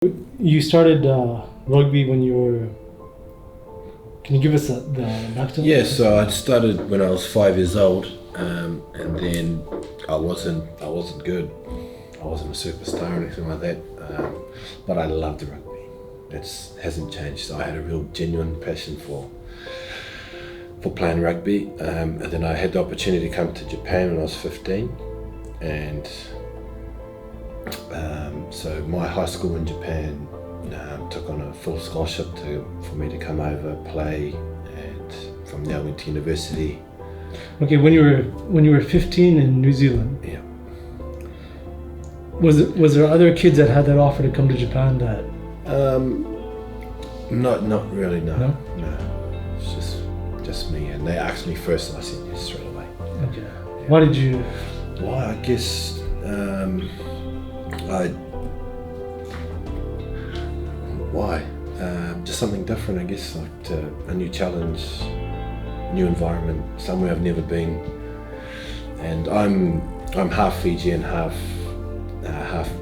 You started rugby when you were. Can you give us the backstory? Yeah, so I started when I was 5 years old, and then I wasn't good. I wasn't a superstar or anything like that, but I loved rugby. It hasn't changed. So I had a real genuine passion for playing rugby, and then I had the opportunity to come to Japan when I was 15, and so my high school in Japan took on a full scholarship for me to come over, play, and from there I went to university. Okay, when you were 15 in New Zealand. Yeah. Was there other kids that had that offer to come to Japan that? Not really. No. It's just me, and they asked me first, and I said yes straight away. Okay. Yeah. Why did you? Why? I guess why? Just something different, I guess, like a new challenge, new environment, somewhere I've never been. And I'm half Fijian, half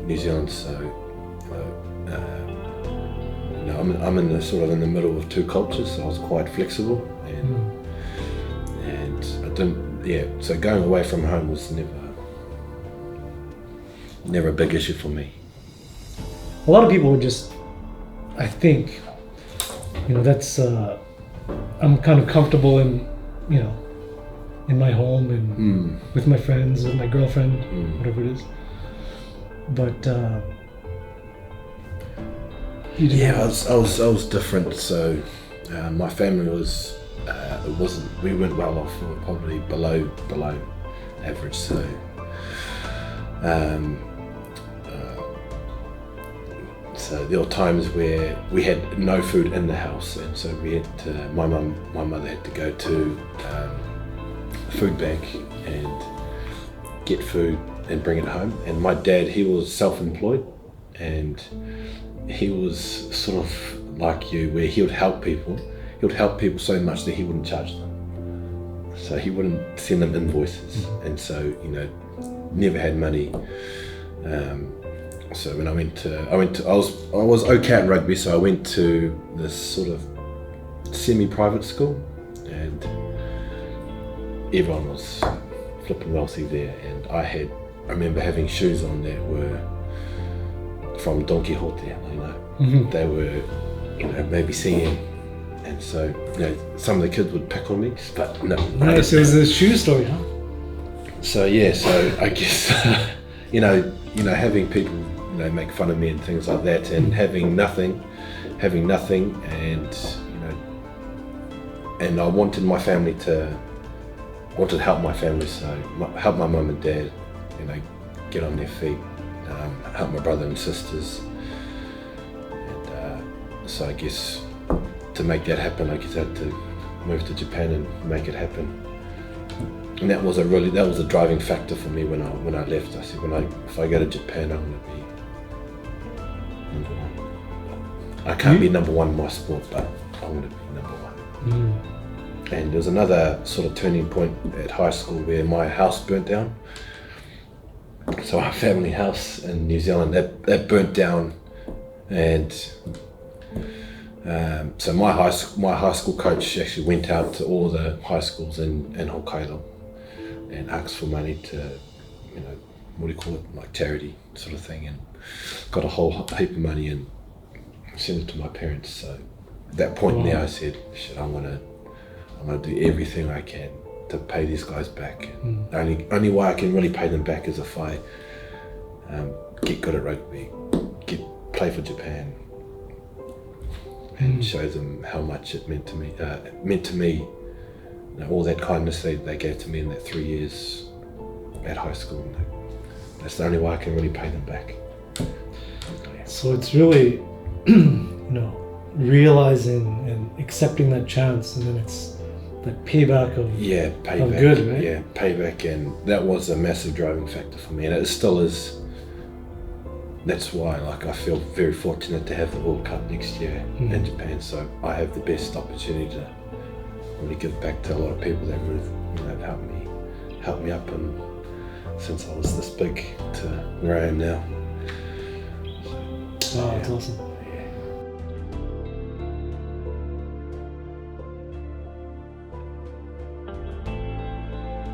New Zealand, so I'm in the middle of two cultures, so I was quite flexible, and I didn't. Yeah, so going away from home was never a big issue for me. A lot of people would just, I think, that's I'm kind of comfortable in my home and with my friends, with my girlfriend, whatever it is. But I was different. So my family was we weren't well off. We were probably below average. So so there were times where we had no food in the house, and so we had to, my mother had to go to the food bank and get food and bring it home. And my dad, he was self-employed, and he was sort of like you, where he would help people so much that he wouldn't charge them. So he wouldn't send them invoices, and so never had money. So when I was okay at rugby, so I went to this sort of semi-private school, and everyone was flipping wealthy there, and I remember having shoes on that were from Don Quixote, They were, maybe singing, and so some of the kids would pick on me, but no. Nice, it was a shoe store, huh? So yeah, so I guess having people make fun of me and things like that, and having nothing, and I wanted my family to help my family, so help my mum and dad, get on their feet, help my brother and sisters, and so I guess to make that happen, I guess I had to move to Japan and make it happen. And that was a driving factor for me when I left. I said, if I go to Japan, I'm going to be number one. I can't be number one in my sport, but I'm going to be number one. And there was another sort of turning point at high school where my house burnt down. So our family house in New Zealand, that burnt down, and so my high school coach actually went out to all the high schools in Hokkaido and asked for money to, what do you call it, like charity sort of thing, and got a whole heap of money and sent it to my parents. So at that point now I said, shit, I'm gonna do everything I can to pay these guys back. Only way I can really pay them back is if I get good at rugby, play for Japan, and show them how much it meant to me. All that kindness they gave to me in that 3 years at high school. That's the only way I can really pay them back. So it's really, realizing and accepting that chance, and then it's that payback of good, right? Yeah, payback, and that was a massive driving factor for me, and it still is. That's why, I feel very fortunate to have the World Cup next year in Japan. So I have the best opportunity to really give back to a lot of people that really, helped me up, and since I was this big to where I am now. So, Wow, yeah. that's awesome.